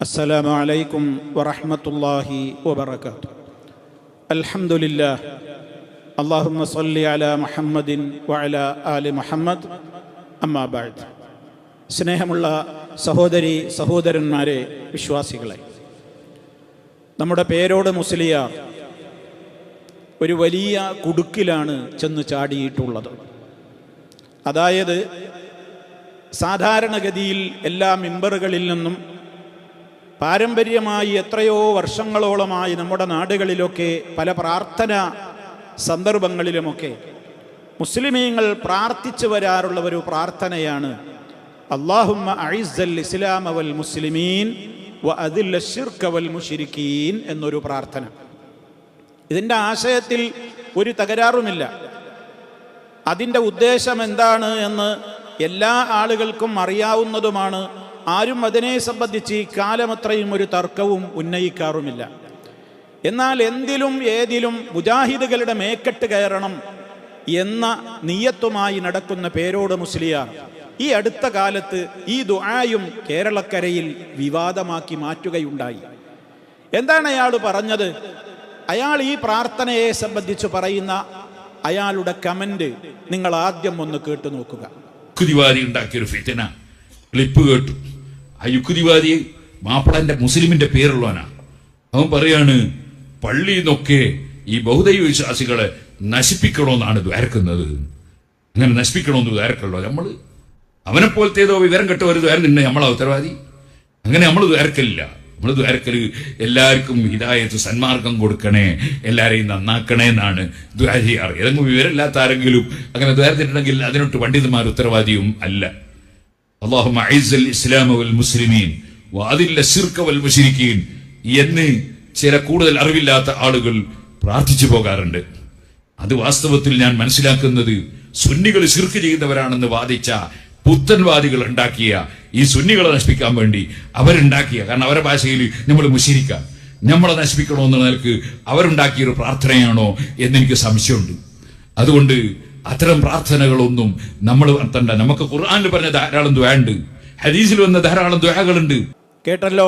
അസ്സലാമു അലൈക്കും വറഹ്മത്തുള്ളാഹി വബറകാതുഹു. അൽഹംദുലില്ലാഹ്. അല്ലാഹുമ്മ സ്വല്ലി അലാ മുഹമ്മദിൻ വഅലാ ആലി മുഹമ്മദ്. അമ്മാ ബഅദ്. സ്നേഹമുള്ള സഹോദരി സഹോദരന്മാരെ, വിശ്വാസികളെ, നമ്മുടെ പേരോട് മുസ്ലിയാർ ഒരു വലിയ കുടുക്കിലാണ് ചെന്ന് ചാടിയിട്ടുള്ളത്. അതായത്, സാധാരണഗതിയിൽ എല്ലാ മിമ്പറുകളിൽ നിന്നും പാരമ്പര്യമായി എത്രയോ വർഷങ്ങളോളമായി നമ്മുടെ നാടുകളിലൊക്കെ പല പ്രാർത്ഥന സന്ദർഭങ്ങളിലുമൊക്കെ മുസ്ലിമീങ്ങൾ പ്രാർത്ഥിച്ചു വരാറുള്ള ഒരു പ്രാർത്ഥനയാണ് അല്ലാഹുമ്മ അഇസ്സൽ ഇസ്ലാമ വൽ മുസ്ലിമീൻ വ അദില്ല ശിർക വൽ മുശ്രിക്കീൻ എന്നൊരു പ്രാർത്ഥന. ഇതിൻ്റെ ആശയത്തിൽ ഒരു തകരാറുമില്ല. അതിൻ്റെ ഉദ്ദേശം എന്താണ് എന്ന് എല്ലാ ആളുകൾക്കും അറിയാവുന്നതുമാണ്. ആരും അതിനെ സംബന്ധിച്ച് ഈ കാലമത്രയും ഒരു തർക്കവും ഉന്നയിക്കാറുമില്ല. എന്നാൽ എന്തിലും ഏതിലും മുജാഹിദുകളുടെ മേക്കെട്ട് കയറണം എന്ന നിയ്യത്തുമായി നടക്കുന്ന പേരോട് മുസ്ലിയാർ ഈ അടുത്ത കാലത്ത് ഈ ദുആയും കേരളക്കരയിൽ വിവാദമാക്കി മാറ്റുകയുണ്ടായി. എന്താണ് അയാൾ പറഞ്ഞത്? അയാൾ ഈ പ്രാർത്ഥനയെ സംബന്ധിച്ച് പറയുന്ന അയാളുടെ കമന്റ് നിങ്ങൾ ആദ്യം ഒന്ന് കേട്ടു നോക്കുക. യുക്തിവാദി ഉണ്ടാക്കിയൊരു ഫിത്ന ക്ലിപ്പ് കേട്ടു. ആ യുക്തിവാദി മാപ്പിളന്റെ മുസ്ലിമിന്റെ പേരുള്ളവനാ. അവൻ പറയാണ്, പള്ളിയിൽ നിന്നൊക്കെ ഈ ബഹുദൈവ വിശ്വാസികളെ നശിപ്പിക്കണമെന്നാണ് ദ്വാരക്കുന്നത്. അങ്ങനെ നശിപ്പിക്കണമെന്ന് ദ്വാരക്കല്ലോ. നമ്മള് അവനെ പോലത്തേതോ വിവരം കെട്ട ഒരു ദ്വാരം തന്നെ നമ്മളാ ഉത്തരവാദി. അങ്ങനെ നമ്മൾ ദ്വാരക്കലില്ല. നമ്മൾ ദ്വാരക്കല് എല്ലാവർക്കും ഹിദായത്ത് സന്മാർഗം കൊടുക്കണേ, എല്ലാരെയും നന്നാക്കണേ എന്നാണ് ദ്വാര ചെയ്യാറ്. ഏതെങ്കിലും വിവരമില്ലാത്ത ആരെങ്കിലും അങ്ങനെ ദ്വാരത്തിട്ടുണ്ടെങ്കിൽ അതിനൊട്ട് പണ്ഡിതന്മാർ ഉത്തരവാദിയും അല്ല. അല്ലാഹുമ്മ അഇസ്സൽ ഇസ്ലാമ വൽ മുസ്ലിമീൻ വ അദില്ല ശിർക വൽ മുശ്രിക്കീൻ എന്ന് ചില കൂടുതൽ അറിവില്ലാത്ത ആളുകൾ പ്രാർത്ഥിച്ചു പോകാറുണ്ട്. അത് വാസ്തവത്തിൽ ഞാൻ മനസ്സിലാക്കുന്നത് സുന്നികൾ ശിർക്ക് ചെയ്യുന്നവരാണെന്ന് വാദിച്ച പുത്തൻവാദികൾ ഉണ്ടാക്കിയ ഈ സുന്നികളെ നശിപ്പിക്കാൻ വേണ്ടി അവരുണ്ടാക്കിയ, കാരണം അവരുടെ ഭാഷയിൽ നമ്മൾ മുശ്രിക്കാം, നമ്മളെ നശിപ്പിക്കണമെന്ന നിലക്ക് അവരുണ്ടാക്കിയൊരു പ്രാർത്ഥനയാണോ എന്നെനിക്ക് സംശയമുണ്ട്. അതുകൊണ്ട് അത്തരം പ്രാർത്ഥനകളൊന്നും നമ്മൾ നടത്തണ്ട. നമുക്ക് ഖുർആനിൽ പറഞ്ഞ ധാരാളം ദുആണ്ട്, ഹദീസിൽ വന്ന ധാരാളം ദുആകളുണ്ട്. കേട്ടല്ലോ.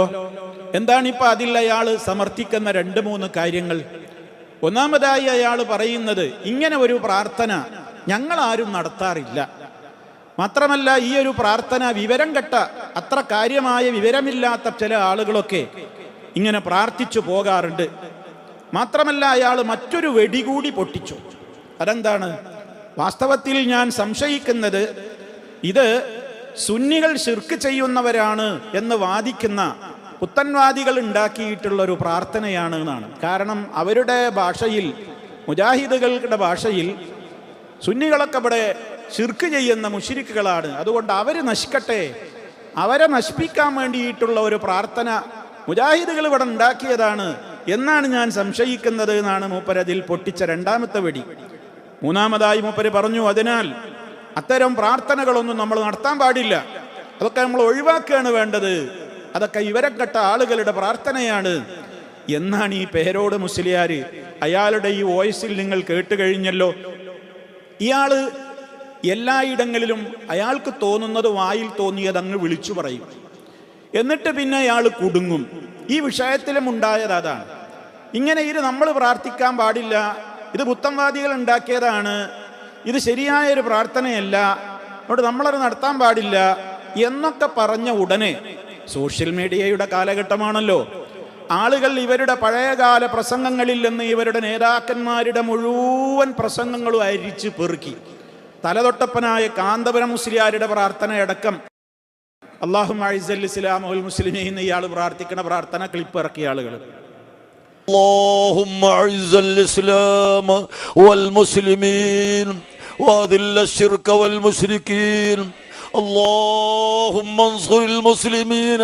എന്താണിപ്പോൾ അതിൽ അയാൾ സമർത്ഥിക്കുന്ന 2-3 കാര്യങ്ങൾ? ഒന്നാമതായി അയാൾ പറയുന്നത്, ഇങ്ങനെ ഒരു പ്രാർത്ഥന ഞങ്ങളാരും നടത്താറില്ല. മാത്രമല്ല, ഈ ഒരു പ്രാർത്ഥന വിവരം കെട്ട, അത്ര കാര്യമായ വിവരമില്ലാത്ത ചില ആളുകളൊക്കെ ഇങ്ങനെ പ്രാർത്ഥിച്ചു പോകാറുണ്ട്. മാത്രമല്ല, അയാൾ മറ്റൊരു വെടി കൂടി പൊട്ടിച്ചു. അതെന്താണ്? വാസ്തവത്തിൽ ഞാൻ സംശയിക്കുന്നത് ഇത് സുന്നികൾ ശിർക്ക് ചെയ്യുന്നവരാണ് എന്ന് വാദിക്കുന്ന പുത്തൻവാദികൾ ഉണ്ടാക്കിയിട്ടുള്ള ഒരു പ്രാർത്ഥനയാണ് എന്നാണ്. കാരണം അവരുടെ ഭാഷയിൽ, മുജാഹിദുകളുടെ ഭാഷയിൽ, സുന്നികളൊക്കെ ഇവിടെ ശിർക്ക് ചെയ്യുന്ന മുശ്രിക്കുകളാണ്, അതുകൊണ്ട് അവർ നശിക്കട്ടെ, അവരെ നശിപ്പിക്കാൻ വേണ്ടിയിട്ടുള്ള ഒരു പ്രാർത്ഥന മുജാഹിദുകൾ ഇവിടെ ഉണ്ടാക്കിയതാണ് എന്നാണ് ഞാൻ സംശയിക്കുന്നത് എന്നാണ് മൂപ്പരതിൽ പൊട്ടിച്ച 2ാമത്തെ വെടി. മൂന്നാമതായി മൂപ്പര് പറഞ്ഞു, അതിനാൽ അത്തരം പ്രാർത്ഥനകളൊന്നും നമ്മൾ നടത്താൻ പാടില്ല, അതൊക്കെ നമ്മൾ ഒഴിവാക്കുകയാണ് വേണ്ടത്, അതൊക്കെ ഇവരം കെട്ട ആളുകളുടെ പ്രാർത്ഥനയാണ് എന്നാണ് ഈ പേരോട് മുസ്ലിയാർ. അയാളുടെ ഈ വോയിസിൽ നിങ്ങൾ കേട്ട് കഴിഞ്ഞല്ലോ. ഇയാള് എല്ലായിടങ്ങളിലും അയാൾക്ക് തോന്നുന്നത്, വായിൽ തോന്നിയത് അങ്ങ് വിളിച്ചു പറയും. എന്നിട്ട് പിന്നെ അയാൾ കുടുങ്ങും. ഈ വിഷയത്തിലും ഉണ്ടായത് അതാണ്. ഇങ്ങനെ ഇത് നമ്മൾ പ്രാർത്ഥിക്കാൻ പാടില്ല, ഇത് പുത്തൻവാദികൾ ഉണ്ടാക്കിയതാണ്, ഇത് ശരിയായ ഒരു പ്രാർത്ഥനയല്ല, അതുകൊണ്ട് നമ്മളത് നടത്താൻ പാടില്ല എന്നൊക്കെ പറഞ്ഞ ഉടനെ, സോഷ്യൽ മീഡിയയുടെ കാലഘട്ടമാണല്ലോ, ആളുകൾ ഇവരുടെ പഴയകാല പ്രസംഗങ്ങളിൽ നിന്ന് ഇവരുടെ നേതാക്കന്മാരുടെ മുഴുവൻ പ്രസംഗങ്ങളും അരിച്ച് പെറുക്കി തലതൊട്ടപ്പനായ കാന്തപുരം മുസ്ലിയാരുടെ പ്രാർത്ഥനയടക്കം അല്ലാഹുമ്മ അഇസ്സൽ ഇസ്ലാമ വൽ മുസ്ലിമീൻ ഇയാൾ പ്രാർത്ഥിക്കുന്ന പ്രാർത്ഥന ക്ലിപ്പ് ഇറക്കിയ ആളുകൾ. اللهم أعز الإسلام والمسلمين وأذل الشرك والمشركين اللهم انصر المسلمين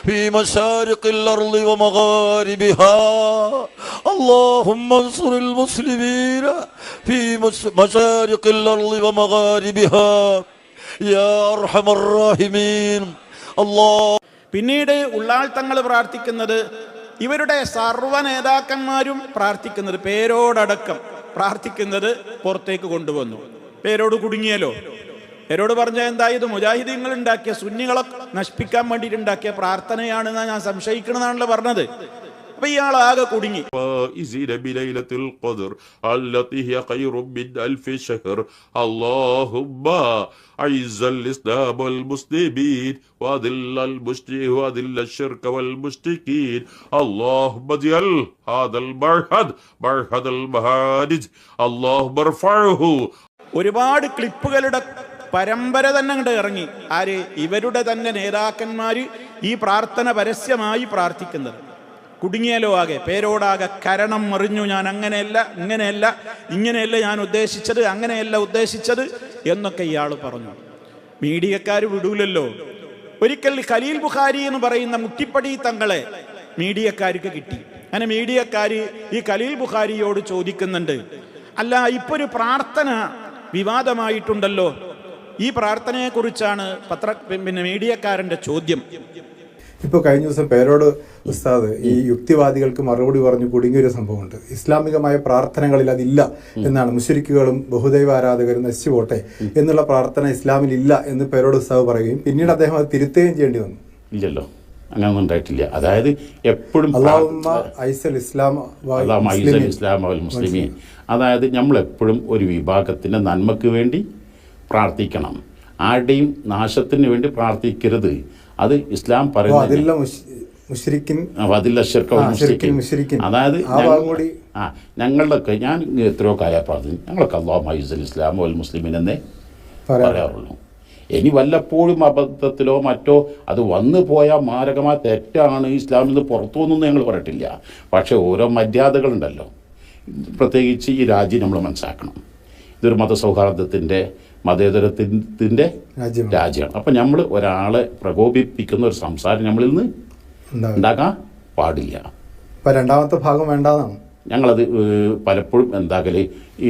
في مشارق الأرض ومغاربها اللهم انصر المسلمين في مشارق الأرض ومغاربها يا أرحم الراحمين الله. പിന്നീട് ഉള്ളാൾ തങ്ങൾ പ്രാർത്ഥിക്കുന്നത്, ഇവരുടെ സർവ്വ നേതാക്കന്മാരും പ്രാർത്ഥിക്കുന്നത്, പേരോടടക്കം പ്രാർത്ഥിക്കുന്നത് പുറത്തേക്ക് കൊണ്ടുവന്നു. പേരോട് കുടുങ്ങിയല്ലോ. പേരോട് പറഞ്ഞ എന്തായത് മുജാഹിദീങ്ങൾ ഉണ്ടാക്കിയ സുന്നികളെ നശിപ്പിക്കാൻ വേണ്ടിയിട്ട് ഉണ്ടാക്കിയ പ്രാർത്ഥനയാണെന്നാ ഞാൻ സംശയിക്കണമെന്നാണല്ലോ പറഞ്ഞത്. അപ്പൊ ഇയാൾ ആകെ കുടുങ്ങി. أعز الإسلام والمسلمين وأذل المشركين وأذل الشرك والمشركين اللهم اجعل هذا المرحد مرحد المهاجر اللهم ارفعه. ഒരുപാട് ക്ലിപ്പുകളുടെ പരമ്പര തന്നെ അങ്ങോട്ട് ഇറങ്ങി. ആര്? ഇവരുടെ തന്നെ നേതാക്കന്മാര് ഈ പ്രാർത്ഥന പരസ്യമായി പ്രാർത്ഥിക്കുന്നത്. കുടുങ്ങിയാലോ ആകെ, പേരോടാകെ കരണം മറിഞ്ഞു. ഞാൻ അങ്ങനെയല്ല, ഇങ്ങനെയല്ല ഞാൻ ഉദ്ദേശിച്ചത്, അങ്ങനെയല്ല ഉദ്ദേശിച്ചത് എന്നൊക്കെ ഇയാൾ പറഞ്ഞു. മീഡിയക്കാർ വിടൂലല്ലോ. ഒരിക്കൽ ഖലീൽ ബുഖാരി എന്ന് പറയുന്ന മുട്ടിപ്പടി തങ്ങളെ മീഡിയക്കാർക്ക് കിട്ടി. അങ്ങനെ മീഡിയക്കാര് ഈ ഖലീൽ ബുഖാരിയോട് ചോദിക്കുന്നുണ്ട്, അല്ല ഇപ്പൊ ഒരു പ്രാർത്ഥന വിവാദമായിട്ടുണ്ടല്ലോ, ഈ പ്രാർത്ഥനയെ കുറിച്ചാണ് മീഡിയക്കാരന്റെ ചോദ്യം. ഇപ്പോൾ കഴിഞ്ഞ ദിവസം പേരോട് ഉസ്താദ് ഈ യുക്തിവാദികൾക്ക് മറുപടി പറഞ്ഞു കുടുങ്ങിയൊരു സംഭവമുണ്ട്. ഇസ്ലാമികമായ പ്രാർത്ഥനകളിൽ അതില്ല എന്നാണ്, മുശ്രിക്കുകളും ബഹുദൈവ ആരാധകരും നശിച്ചു പോട്ടെ എന്നുള്ള പ്രാർത്ഥന ഇസ്ലാമിൽ ഇല്ല എന്ന് പേരോട് ഉസ്താദ് പറയുകയും പിന്നീട് അദ്ദേഹം അത് തിരുത്തുകയും ചെയ്യേണ്ടി വന്നു. ഇല്ലല്ലോ, അങ്ങനൊന്നും ഉണ്ടായിട്ടില്ല. അതായത് എപ്പോഴും മുസ്ലിമീൻ, അതായത് നമ്മളെപ്പോഴും ഒരു വിഭാഗത്തിൻ്റെ നന്മക്ക് വേണ്ടി പ്രാർത്ഥിക്കണം, ആരുടെയും നാശത്തിന് വേണ്ടി പ്രാർത്ഥിക്കരുത്. അത് ഇസ്ലാം പറയുന്നത്. അതായത് ഞങ്ങളുടെയൊക്കെ ഞാൻ എത്രയോ കാലം പ്രാർത്ഥിക്കും, ഞങ്ങളൊക്കെ അല്ലാഹുമ്മ അഇസ്സൽ ഇസ്ലാം വൽ മുസ്ലിമീൻ എന്നേ പറയാറുള്ളൂ. ഇനി വല്ലപ്പോഴും അബദ്ധത്തിലോ മറ്റോ അത് വന്നു പോയാൽ മാരകമായ തെറ്റാണ്, ഇസ്ലാമിൽ നിന്ന് പുറത്തു വന്നൊന്നും ഞങ്ങൾ പറഞ്ഞിട്ടില്ല. പക്ഷേ ഓരോ മര്യാദകളുണ്ടല്ലോ, പ്രത്യേകിച്ച് ഈ രാജ്യം നമ്മൾ മനസ്സിലാക്കണം. ഇതൊരു മതസൗഹാർദ്ദത്തിൻ്റെ മതേതരത്തിൻ്റെ രാജ്യമാണ്. അപ്പം നമ്മൾ ഒരാളെ പ്രകോപിപ്പിക്കുന്ന ഒരു സംസാരം നമ്മളിൽ നിന്ന് ഉണ്ടാക്കാൻ പാടില്ല. രണ്ടാമത്തെ ഭാഗം വേണ്ടാന്നാണ് ഞങ്ങളത് പലപ്പോഴും എന്താകല് ഈ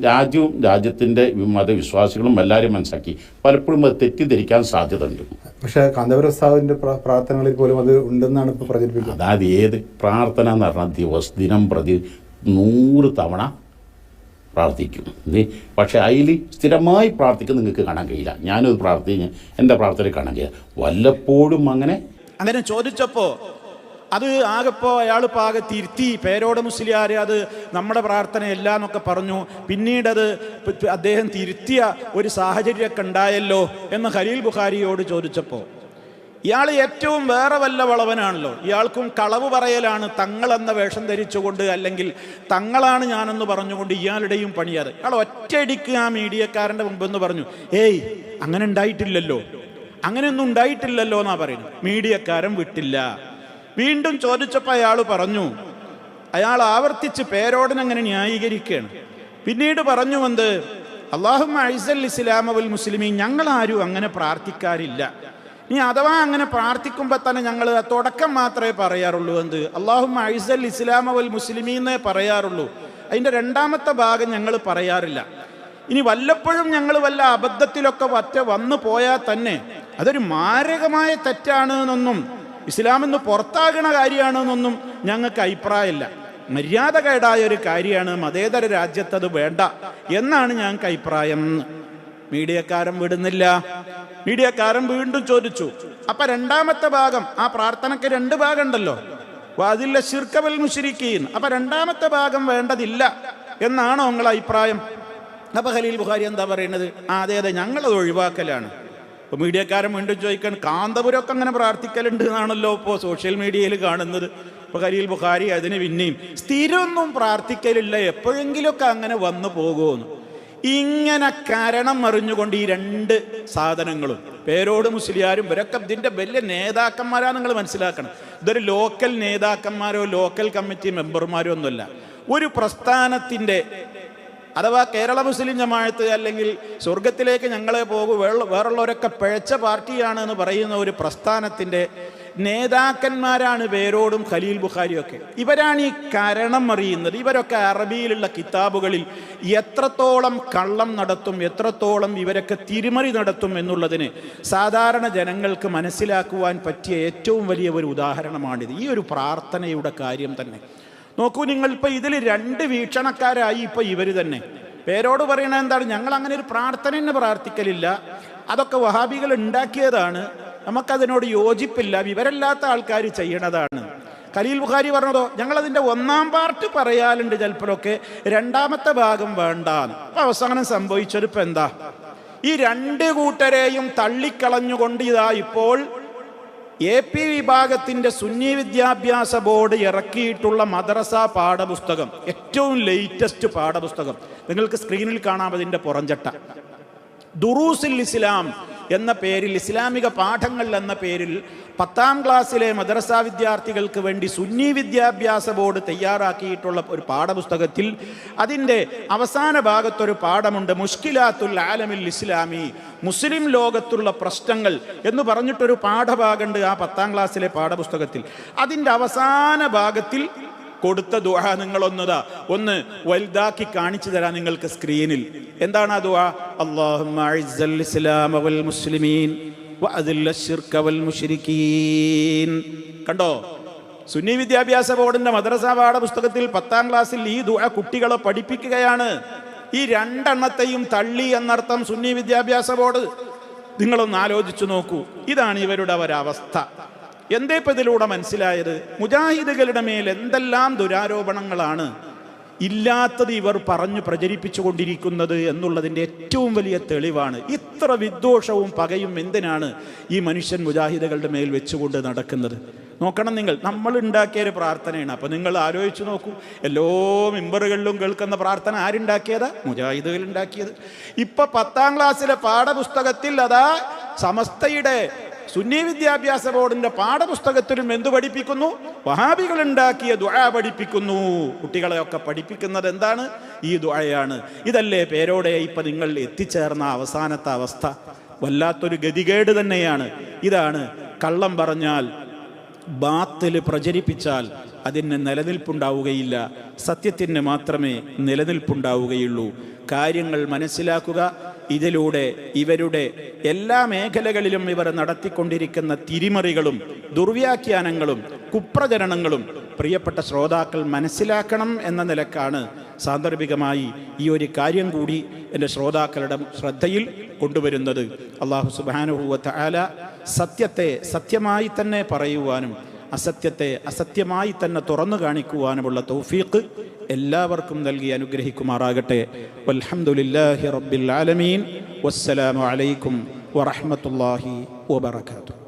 രാജ്യവും രാജ്യത്തിൻ്റെ മതവിശ്വാസികളും എല്ലാവരും മനസ്സിലാക്കി പലപ്പോഴും അത് തെറ്റിദ്ധരിക്കാൻ സാധ്യത ഉണ്ട്. പക്ഷേ കാന്തപുരസ്താവിൻ്റെ പ്രാർത്ഥനകളിൽ പോലും അത് ഉണ്ടെന്നാണ് ഇപ്പോൾ പ്രചരിപ്പിക്കുന്നത്. അതായത് ഏത് പ്രാർത്ഥന എന്ന് പറഞ്ഞാൽ ദിനം പ്രതി 100 തവണ പ്രാർത്ഥിക്കും. പക്ഷേ അതിൽ സ്ഥിരമായി പ്രാർത്ഥിക്കുന്ന നിങ്ങൾക്ക് കാണാൻ കഴിയില്ല. ഞാനത് പ്രാർത്ഥിക്കും, എൻ്റെ പ്രാർത്ഥന കാണാൻ കഴിയില്ല. വല്ലപ്പോഴും അങ്ങനെ ചോദിച്ചപ്പോൾ അത് ആകെപ്പോൾ അയാളിപ്പോൾ ആകെ തിരുത്തി. പേരോട് മുസ്ലിയാർ അത് നമ്മുടെ പ്രാർത്ഥനയല്ല എന്നൊക്കെ പറഞ്ഞു. പിന്നീടത് അദ്ദേഹം തിരുത്തിയ ഒരു സാഹചര്യമൊക്കെ ഉണ്ടായല്ലോ എന്ന് ഖലീൽ ബുഖാരിയോട് ചോദിച്ചപ്പോൾ ഇയാൾ ഏറ്റവും വേറെ വല്ല വളവനാണല്ലോ. ഇയാൾക്കും കളവ് പറയലാണ്, തങ്ങളെന്ന വേഷം ധരിച്ചുകൊണ്ട്, അല്ലെങ്കിൽ തങ്ങളാണ് ഞാനെന്ന് പറഞ്ഞുകൊണ്ട് ഇയാളുടെയും പണിയത്. ഇയാൾ ഒറ്റയടിക്ക് ആ മീഡിയക്കാരൻ്റെ മുമ്പെന്ന് പറഞ്ഞു, ഏയ് അങ്ങനെ ഉണ്ടായിട്ടില്ലല്ലോ, അങ്ങനെയൊന്നും ഉണ്ടായിട്ടില്ലല്ലോ എന്നാ പറയുന്നത്. മീഡിയക്കാരൻ വിട്ടില്ല. വീണ്ടും ചോദിച്ചപ്പോൾ അയാൾ പറഞ്ഞു, അയാൾ ആവർത്തിച്ച് പേരോടിനങ്ങനെ ന്യായീകരിക്കുകയാണ്. പിന്നീട് പറഞ്ഞു എന്ത്, അല്ലാഹുമ്മ അഇസ്സൽ ഇസ്ലാമ വൽ മുസ്ലിമീൻ, ഞങ്ങളാരും അങ്ങനെ പ്രാർത്ഥിക്കാറില്ല. ഇനി അഥവാ അങ്ങനെ പ്രാർത്ഥിക്കുമ്പോൾ തന്നെ ഞങ്ങൾ തുടക്കം മാത്രമേ പറയാറുള്ളൂ. എന്ത്, അല്ലാഹുമ്മ അഇസ്സൽ ഇസ്ലാമ വൽ മുസ്ലിമീന്നേ പറയാറുള്ളൂ. അതിൻ്റെ രണ്ടാമത്തെ ഭാഗം ഞങ്ങൾ പറയാറില്ല. ഇനി വല്ലപ്പോഴും ഞങ്ങൾ വല്ല അബദ്ധത്തിലൊക്കെ വന്നു പോയാൽ തന്നെ അതൊരു മാരകമായ തെറ്റാണ് എന്നൊന്നും ഇസ്ലാമെന്ന് പുറത്താകണ കാര്യമാണെന്നൊന്നും ഞങ്ങൾക്ക് അഭിപ്രായമില്ല. മര്യാദകേടായ ഒരു കാര്യമാണ്, മതേതര രാജ്യത്തത് വേണ്ട എന്നാണ് ഞങ്ങൾക്ക് അഭിപ്രായം. മീഡിയക്കാരൻ വിടുന്നില്ല. മീഡിയക്കാരൻ വീണ്ടും ചോദിച്ചു, അപ്പൊ രണ്ടാമത്തെ ഭാഗം, ആ പ്രാർത്ഥനയ്ക്ക് 2 ഭാഗം ഉണ്ടല്ലോ, വഅദില്ല ശിർക വൽ മുശ്രിക്കീൻ, അപ്പൊ രണ്ടാമത്തെ ഭാഗം വേണ്ടതില്ല എന്നാണോ നിങ്ങളുടെ അഭിപ്രായം? അപ്പൊ ഖലീൽ ബുഖാരി എന്താ പറയുന്നത്? അതെ ഞങ്ങളത് ഒഴിവാക്കലാണ്. ഇപ്പൊ മീഡിയക്കാരൻ വീണ്ടും ചോദിക്കാൻ, കാന്തപുരമൊക്കെ അങ്ങനെ പ്രാർത്ഥിക്കലുണ്ട് എന്നാണല്ലോ ഇപ്പോൾ സോഷ്യൽ മീഡിയയിൽ കാണുന്നത്. ഇപ്പൊ ഖലീൽ ബുഖാരി അതിന് പിന്നെയും സ്ഥിരമൊന്നും പ്രാർത്ഥിക്കലില്ല, എപ്പോഴെങ്കിലുമൊക്കെ അങ്ങനെ വന്നു പോകുമെന്ന്. ഇങ്ങനെ കാരണം അറിഞ്ഞുകൊണ്ട് ഈ 2 സാധനങ്ങളും, പേരോട് മുസ്ലിയാരും ഇവരൊക്കെ ഇതിൻ്റെ വലിയ നേതാക്കന്മാരാണ്. നിങ്ങൾ മനസ്സിലാക്കണം, ഇതൊരു ലോക്കൽ നേതാക്കന്മാരോ ലോക്കൽ കമ്മിറ്റി മെമ്പർമാരോ ഒന്നുമല്ല. ഒരു പ്രസ്ഥാനത്തിൻ്റെ, അഥവാ കേരള മുസ്ലിം ജമാഅത്ത് അല്ലെങ്കിൽ സ്വർഗത്തിലേക്ക് ഞങ്ങളെ വേറുള്ളവരൊക്കെ പിഴച്ച പാർട്ടിയാണ് എന്ന് പറയുന്ന ഒരു പ്രസ്ഥാനത്തിൻ്റെ നേതാക്കന്മാരാണ് പേരോടും ഖലീൽ ബുഖാരിയും ഒക്കെ. ഇവരാണ് ഈ കാരണം അറിയുന്നത്. ഇവരൊക്കെ അറബിയിലുള്ള കിതാബുകളിൽ എത്രത്തോളം കള്ളം നടത്തും, എത്രത്തോളം ഇവരൊക്കെ തിരിമറി നടത്തും എന്നുള്ളതിന് സാധാരണ ജനങ്ങൾക്ക് മനസ്സിലാക്കുവാൻ പറ്റിയ ഏറ്റവും വലിയ ഒരു ഉദാഹരണമാണിത്. ഈ ഒരു പ്രാർത്ഥനയുടെ കാര്യം തന്നെ നോക്കൂ നിങ്ങൾ. ഇപ്പം ഇതിൽ 2 വീക്ഷണക്കാരായി ഇപ്പം ഇവർ തന്നെ. പേരോട് പറയണത് എന്താണ്? ഞങ്ങൾ അങ്ങനെ ഒരു പ്രാർത്ഥന തന്നെ പ്രാർത്ഥിക്കലില്ല, അതൊക്കെ വഹാബികൾ ഉണ്ടാക്കിയതാണ്, നമുക്കതിനോട് യോജിപ്പില്ല, വിവരമില്ലാത്ത ആൾക്കാർ ചെയ്യണതാണ്. ഖലീൽ ബുഖാരി പറഞ്ഞതോ, ഞങ്ങളതിൻ്റെ 1-ാം പാർട്ട് പറയാറുണ്ട് ചിലപ്പോഴൊക്കെ, 2-ാമത്തെ ഭാഗം വേണ്ടാന്ന്. അപ്പം അവസാനം സംഭവിച്ചത് ഇപ്പം എന്താ? ഈ 2 കൂട്ടരെയും തള്ളിക്കളഞ്ഞുകൊണ്ട് ഇതാ ഇപ്പോൾ AP വിഭാഗത്തിൻ്റെ സുന്നി വിദ്യാഭ്യാസ ബോർഡ് ഇറക്കിയിട്ടുള്ള മദ്രസ പാഠപുസ്തകം, ഏറ്റവും ലേറ്റസ്റ്റ് പാഠപുസ്തകം, നിങ്ങൾക്ക് സ്ക്രീനിൽ കാണാം അതിൻ്റെ പുറംചട്ട. ദുറൂസുൽ ഇസ്ലാം എന്ന പേരിൽ, ഇസ്ലാമിക പാഠങ്ങൾ എന്ന പേരിൽ 10-ാം ക്ലാസ്സിലെ മദ്രസ വിദ്യാർത്ഥികൾക്ക് വേണ്ടി സുന്നി വിദ്യാഭ്യാസ ബോർഡ് തയ്യാറാക്കിയിട്ടുള്ള ഒരു പാഠപുസ്തകത്തിൽ അതിൻ്റെ അവസാന ഭാഗത്തൊരു പാഠമുണ്ട്, മുഷ്കിലാത്തുൽ ആലമിൽ ഇസ്ലാമി, മുസ്ലിം ലോകത്തുള്ള പ്രശ്നങ്ങൾ എന്ന് പറഞ്ഞിട്ടൊരു പാഠഭാഗമുണ്ട് ആ 10-ാം ക്ലാസ്സിലെ പാഠപുസ്തകത്തിൽ. അതിൻ്റെ അവസാന ഭാഗത്തിൽ കൊടുത്ത ദുആ ഒന്ന് വലുതാക്കി കാണിച്ചു തരാം നിങ്ങൾക്ക് സ്ക്രീനിൽ. എന്താണ് ആ ദുആ? അല്ലാഹുമ്മ അഇസ്സൽ ഇസ്ലാമ വൽ മുസ്ലിമീൻ വഅദില്ല ശിർക വൽ മുശ്രിക്കീൻ. കണ്ടോ? സുന്നി വിദ്യാഭ്യാസ ബോർഡിന്റെ മദ്രസ പാഠപുസ്തകത്തിൽ 10-ാം ക്ലാസ്സിൽ ഈ ദുആ കുട്ടികളെ പഠിപ്പിക്കുകയാണ്. ഈ 2 എണ്ണത്തെയും തള്ളി എന്നർത്ഥം സുന്നി വിദ്യാഭ്യാസ ബോർഡ്. നിങ്ങളൊന്ന് ആലോചിച്ചു നോക്കൂ, ഇതാണ് ഇവരുടെ ഒരവസ്ഥ. എന്തേ ഇപ്പം ഇതിലൂടെ മനസ്സിലായത്? മുജാഹിദുകളുടെ മേൽ എന്തെല്ലാം ദുരാരോപണങ്ങളാണ് ഇല്ലാത്തത് ഇവർ പറഞ്ഞു പ്രചരിപ്പിച്ചു കൊണ്ടിരിക്കുന്നത് എന്നുള്ളതിൻ്റെ ഏറ്റവും വലിയ തെളിവാണ്. ഇത്ര വിദ്വേഷവും പകയും എന്തിനാണ് ഈ മനുഷ്യൻ മുജാഹിദുകളുടെ മേൽ വെച്ചുകൊണ്ട് നടക്കുന്നത്? നോക്കണം നിങ്ങൾ, നമ്മൾ ഉണ്ടാക്കിയ ഒരു പ്രാർത്ഥനയാണ്. അപ്പം നിങ്ങൾ ആലോചിച്ച് നോക്കൂ, എല്ലാ മെമ്പറുകളിലും കേൾക്കുന്ന പ്രാർത്ഥന ആരുണ്ടാക്കിയതാ? മുജാഹിദുകൾ ഉണ്ടാക്കിയത്. ഇപ്പം 10-ാം ക്ലാസ്സിലെ പാഠപുസ്തകത്തിൽ അതാ സമസ്തയുടെ സുന്നി വിദ്യാഭ്യാസ ബോർഡിന്റെ പാഠപുസ്തകത്തിലും എന്തു പഠിപ്പിക്കുന്നു? വഹാബികൾ ഉണ്ടാക്കിയ ദുആ പഠിപ്പിക്കുന്നു. കുട്ടികളെയൊക്കെ പഠിപ്പിക്കുന്നത് എന്താണ്? ഈ ദുആയാണ്. ഇതല്ലേ പേരോടെ ഇപ്പം നിങ്ങൾ എത്തിച്ചേർന്ന അവസാനത്തെ അവസ്ഥ? വല്ലാത്തൊരു ഗതികേട് തന്നെയാണ്. ഇതാണ്, കള്ളം പറഞ്ഞാൽ, ബാത്തില് പ്രചരിപ്പിച്ചാൽ അതിന് നിലനിൽപ്പുണ്ടാവുകയില്ല, സത്യത്തിന് മാത്രമേ നിലനിൽപ്പുണ്ടാവുകയുള്ളൂ. കാര്യങ്ങൾ മനസ്സിലാക്കുക. ഇതിലൂടെ ഇവരുടെ എല്ലാ മേഖലകളിലും ഇവർ നടത്തിക്കൊണ്ടിരിക്കുന്ന തിരിമറികളും ദുർവ്യാഖ്യാനങ്ങളും കുപ്രചരണങ്ങളും പ്രിയപ്പെട്ട ശ്രോതാക്കൾ മനസ്സിലാക്കണം എന്ന നിലക്കാണ് സാന്ദർഭികമായി ഈ ഒരു കാര്യം കൂടി എൻ്റെ ശ്രോതാക്കളുടെ ശ്രദ്ധയിൽ കൊണ്ടുവരുന്നത്. അല്ലാഹു സുബ്ഹാനഹു വ തആല സത്യത്തെ സത്യമായി തന്നെ പറയുവാനും അസത്യത്തെ അസത്യമായി തന്നെ തുറന്നു കാണിക്കുവാനുമുള്ള തൗഫീഖ് എല്ലാവർക്കും നൽകി അനുഗ്രഹിക്കുമാറാകട്ടെ. വൽഹംദുലില്ലാഹി റബ്ബിൽ ആലമീൻ. വസ്സലാമു അലൈക്കും വറഹ്മത്തുള്ളാഹി വബറകാതുഹു.